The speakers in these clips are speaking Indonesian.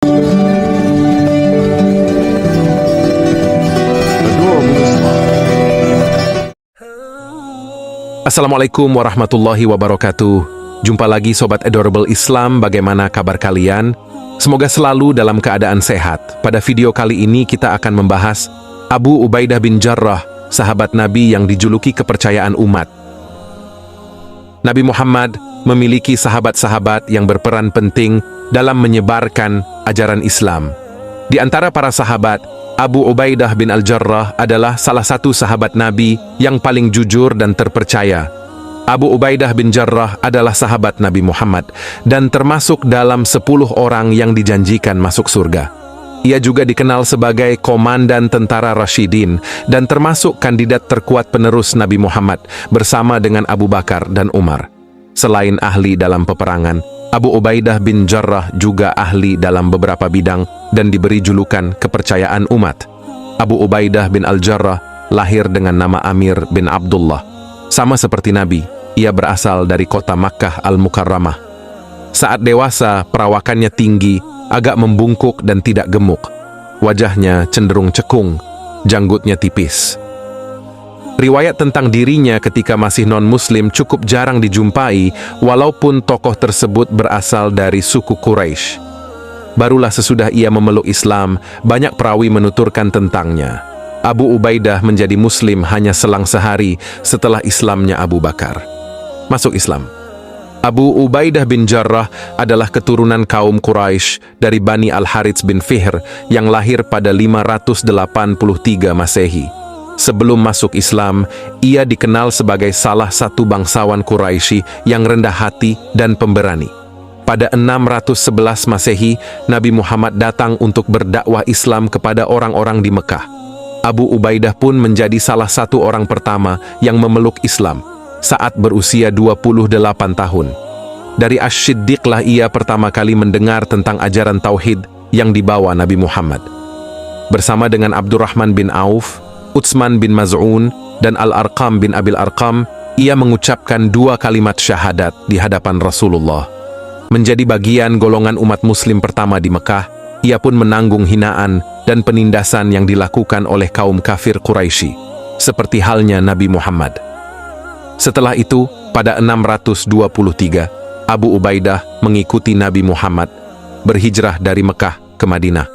Assalamualaikum warahmatullahi wabarakatuh. Jumpa lagi Sobat Adorable Islam, bagaimana kabar kalian? Semoga selalu dalam keadaan sehat. Pada video kali ini kita akan membahas Abu Ubaidah bin Jarrah, sahabat Nabi yang dijuluki kepercayaan umat. Nabi Muhammad memiliki sahabat-sahabat yang berperan penting dalam menyebarkan ajaran Islam. Di antara para sahabat, Abu Ubaidah bin Al-Jarrah adalah salah satu sahabat Nabi yang paling jujur dan terpercaya. Abu Ubaidah bin Jarrah adalah sahabat Nabi Muhammad dan termasuk dalam 10 orang yang dijanjikan masuk surga. Ia juga dikenal sebagai komandan tentara Rashidin dan termasuk kandidat terkuat penerus Nabi Muhammad bersama dengan Abu Bakar dan Umar. Selain ahli dalam peperangan, Abu Ubaidah bin Jarrah juga ahli dalam beberapa bidang dan diberi julukan kepercayaan umat. Abu Ubaidah bin Al-Jarrah lahir dengan nama Amir bin Abdullah. Sama seperti Nabi, ia berasal dari kota Makkah Al-Mukarramah. Saat dewasa, perawakannya tinggi, agak membungkuk dan tidak gemuk. Wajahnya cenderung cekung, janggutnya tipis. Riwayat tentang dirinya ketika masih non-muslim cukup jarang dijumpai, walaupun tokoh tersebut berasal dari suku Quraisy. Barulah sesudah ia memeluk Islam, banyak perawi menuturkan tentangnya. Abu Ubaidah menjadi muslim hanya selang sehari setelah Islamnya Abu Bakar. Masuk Islam. Abu Ubaidah bin Jarrah adalah keturunan kaum Quraisy dari Bani Al-Harits bin Fihr yang lahir pada 583 Masehi. Sebelum masuk Islam, ia dikenal sebagai salah satu bangsawan Quraisy yang rendah hati dan pemberani. Pada 611 Masehi, Nabi Muhammad datang untuk berdakwah Islam kepada orang-orang di Mekah. Abu Ubaidah pun menjadi salah satu orang pertama yang memeluk Islam saat berusia 28 tahun. Dari Asy-Syiddiqlah ia pertama kali mendengar tentang ajaran Tauhid yang dibawa Nabi Muhammad. Bersama dengan Abdurrahman bin Auf, Utsman bin Maz'un, dan Al-Arqam bin Abil Arqam, ia mengucapkan 2 kalimat syahadat di hadapan Rasulullah. Menjadi bagian golongan umat muslim pertama di Mekah, ia pun menanggung hinaan dan penindasan yang dilakukan oleh kaum kafir Quraisy, seperti halnya Nabi Muhammad. Setelah itu, pada 623, Abu Ubaidah mengikuti Nabi Muhammad, berhijrah dari Mekah ke Madinah.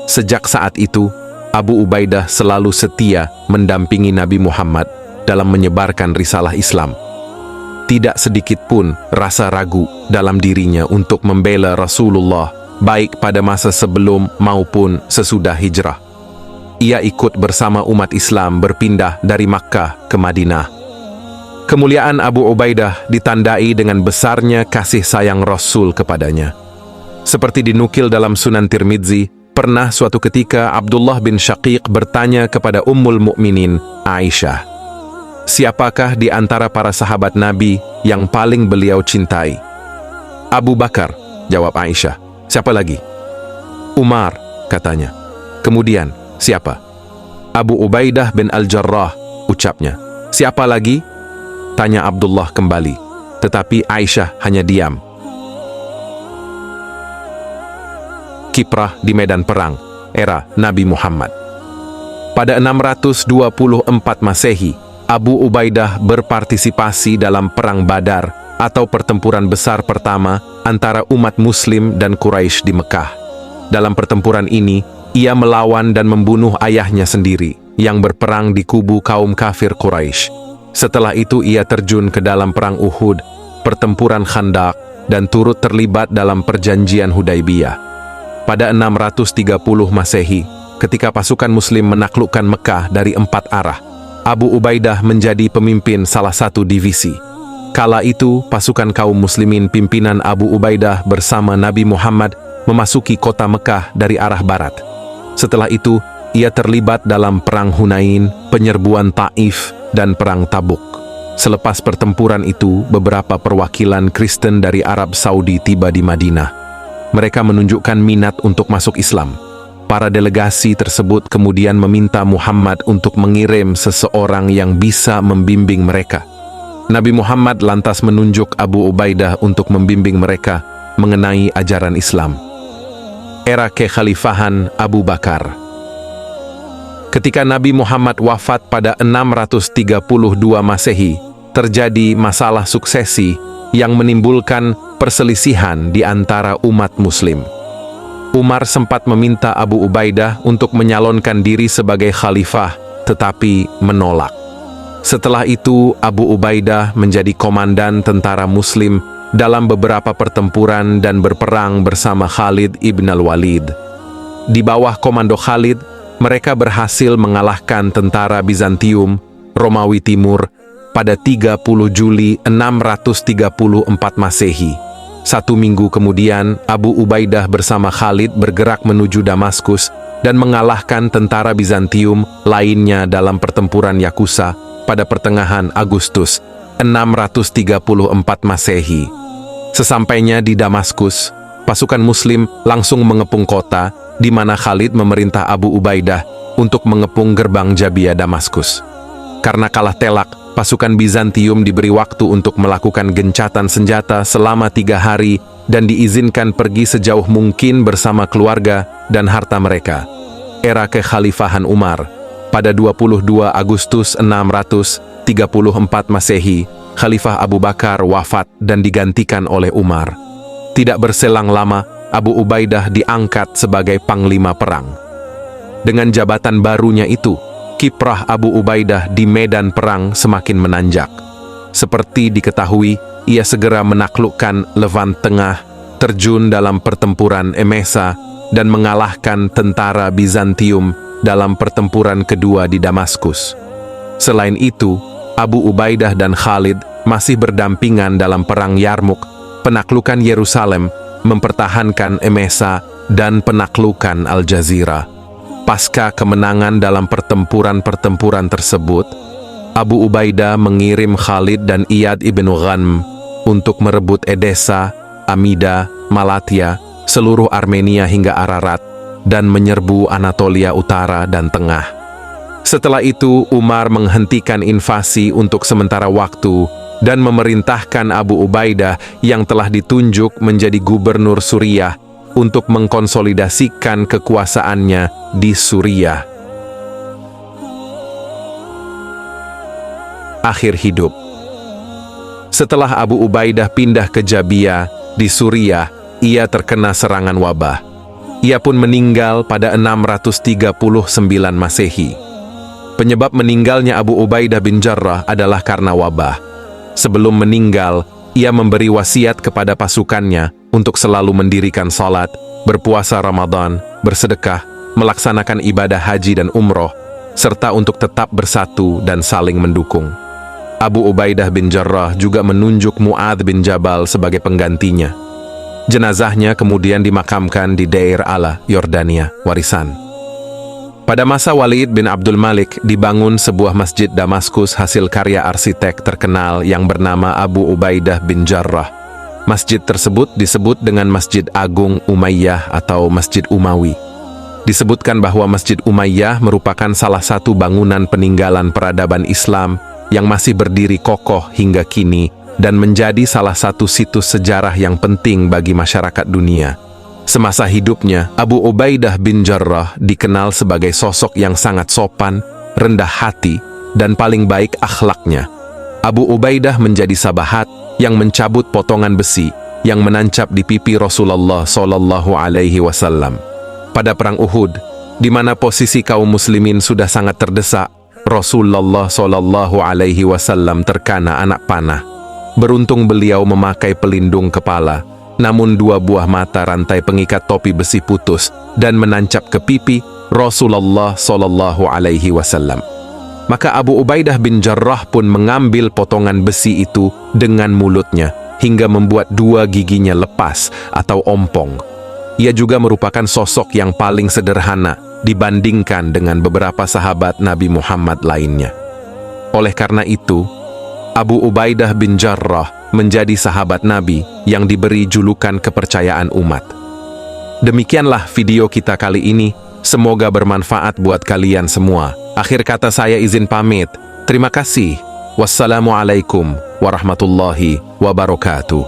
Sejak saat itu, Abu Ubaidah selalu setia mendampingi Nabi Muhammad dalam menyebarkan risalah Islam. Tidak sedikit pun rasa ragu dalam dirinya untuk membela Rasulullah, baik pada masa sebelum maupun sesudah hijrah. Ia ikut bersama umat Islam berpindah dari Makkah ke Madinah. Kemuliaan Abu Ubaidah ditandai dengan besarnya kasih sayang Rasul kepadanya. Seperti dinukil dalam Sunan Tirmidzi, pernah suatu ketika Abdullah bin Syaqiq bertanya kepada Ummul Mukminin Aisyah, siapakah di antara para sahabat Nabi yang paling beliau cintai? Abu Bakar, jawab Aisyah. Siapa lagi? Umar, katanya. Kemudian, siapa? Abu Ubaidah bin Al-Jarrah, ucapnya. Siapa lagi? Tanya Abdullah kembali. Tetapi Aisyah hanya diam. Kiprah di medan perang, era Nabi Muhammad. Pada 624 Masehi, Abu Ubaidah berpartisipasi dalam Perang Badar atau pertempuran besar pertama antara umat Muslim dan Quraisy di Mekah. Dalam pertempuran ini, ia melawan dan membunuh ayahnya sendiri yang berperang di kubu kaum kafir Quraisy. Setelah itu ia terjun ke dalam Perang Uhud, pertempuran Khandaq, dan turut terlibat dalam perjanjian Hudaibiyah. Pada 630 Masehi, ketika pasukan Muslim menaklukkan Mekah dari 4 arah, Abu Ubaidah menjadi pemimpin salah satu divisi. Kala itu, pasukan kaum Muslimin pimpinan Abu Ubaidah bersama Nabi Muhammad memasuki kota Mekah dari arah barat. Setelah itu, ia terlibat dalam Perang Hunain, penyerbuan Taif, dan Perang Tabuk. Selepas pertempuran itu, beberapa perwakilan Kristen dari Arab Saudi tiba di Madinah. Mereka menunjukkan minat untuk masuk Islam. Para delegasi tersebut kemudian meminta Muhammad untuk mengirim seseorang yang bisa membimbing mereka. Nabi Muhammad lantas menunjuk Abu Ubaidah untuk membimbing mereka mengenai ajaran Islam. era kekhalifahan Abu Bakar. Ketika Nabi Muhammad wafat pada 632 Masehi, terjadi masalah suksesi yang menimbulkan perselisihan di antara umat muslim. Umar sempat meminta Abu Ubaidah untuk menyalonkan diri sebagai khalifah, tetapi menolak. Setelah itu, Abu Ubaidah menjadi komandan tentara muslim dalam beberapa pertempuran dan berperang bersama Khalid ibn al-Walid. Di bawah komando Khalid, mereka berhasil mengalahkan tentara Bizantium, Romawi Timur, pada 30 Juli 634 Masehi. 1 minggu kemudian, Abu Ubaidah bersama Khalid bergerak menuju Damaskus dan mengalahkan tentara Bizantium lainnya dalam pertempuran Yakusa pada pertengahan Agustus 634 Masehi. Sesampainya di Damaskus, pasukan Muslim langsung mengepung kota, di mana Khalid memerintah Abu Ubaidah untuk mengepung gerbang Jabiyah Damaskus. Karena kalah telak, pasukan Bizantium diberi waktu untuk melakukan gencatan senjata selama 3 hari dan diizinkan pergi sejauh mungkin bersama keluarga dan harta mereka. Era kekhalifahan Umar. Pada 22 Agustus 634 Masehi, Khalifah Abu Bakar wafat dan digantikan oleh Umar. Tidak berselang lama, Abu Ubaidah diangkat sebagai panglima perang. Dengan jabatan barunya itu, kiprah Abu Ubaidah di medan perang semakin menanjak. Seperti diketahui, ia segera menaklukkan Levant Tengah, terjun dalam pertempuran Emesa, dan mengalahkan tentara Bizantium dalam pertempuran kedua di Damaskus. Selain itu, Abu Ubaidah dan Khalid masih berdampingan dalam perang Yarmuk, penaklukan Yerusalem, mempertahankan Emesa, dan penaklukan Al-Jazirah. Pasca kemenangan dalam pertempuran-pertempuran tersebut, Abu Ubaidah mengirim Khalid dan Iyad ibn Ghanm untuk merebut Edessa, Amida, Malatya, seluruh Armenia hingga Ararat, dan menyerbu Anatolia Utara dan Tengah. Setelah itu, Umar menghentikan invasi untuk sementara waktu dan memerintahkan Abu Ubaidah yang telah ditunjuk menjadi gubernur Suriah untuk mengkonsolidasikan kekuasaannya di Suriah. Akhir hidup. Setelah Abu Ubaidah pindah ke Jabiyah di Suriah, ia terkena serangan wabah. Ia pun meninggal pada 639 Masehi. Penyebab meninggalnya Abu Ubaidah bin Jarrah adalah karena wabah. Sebelum meninggal, ia memberi wasiat kepada pasukannya untuk selalu mendirikan salat, berpuasa Ramadan, bersedekah, melaksanakan ibadah haji dan umroh, serta untuk tetap bersatu dan saling mendukung. Abu Ubaidah bin Jarrah juga menunjuk Mu'adz bin Jabal sebagai penggantinya. Jenazahnya kemudian dimakamkan di Deir Ala, Yordania, warisan. Pada masa Walid bin Abdul Malik dibangun sebuah masjid Damaskus hasil karya arsitek terkenal yang bernama Abu Ubaidah bin Jarrah. Masjid tersebut disebut dengan Masjid Agung Umayyah atau Masjid Umawi. Disebutkan bahwa Masjid Umayyah merupakan salah satu bangunan peninggalan peradaban Islam yang masih berdiri kokoh hingga kini dan menjadi salah satu situs sejarah yang penting bagi masyarakat dunia. Semasa hidupnya, Abu Ubaidah bin Jarrah dikenal sebagai sosok yang sangat sopan, rendah hati, dan paling baik akhlaknya. Abu Ubaidah menjadi sahabat yang mencabut potongan besi yang menancap di pipi Rasulullah SAW. Pada perang Uhud, di mana posisi kaum muslimin sudah sangat terdesak, Rasulullah SAW terkena anak panah. Beruntung beliau memakai pelindung kepala, namun 2 buah mata rantai pengikat topi besi putus dan menancap ke pipi Rasulullah SAW. Maka Abu Ubaidah bin Jarrah pun mengambil potongan besi itu dengan mulutnya hingga membuat 2 giginya lepas atau ompong. Ia juga merupakan sosok yang paling sederhana dibandingkan dengan beberapa sahabat Nabi Muhammad lainnya. Oleh karena itu, Abu Ubaidah bin Jarrah menjadi sahabat Nabi yang diberi julukan kepercayaan umat. Demikianlah video kita kali ini. Semoga bermanfaat buat kalian semua. Akhir kata saya izin pamit. Terima kasih. Wassalamualaikum warahmatullahi wabarakatuh.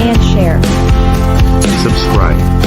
and share. Subscribe.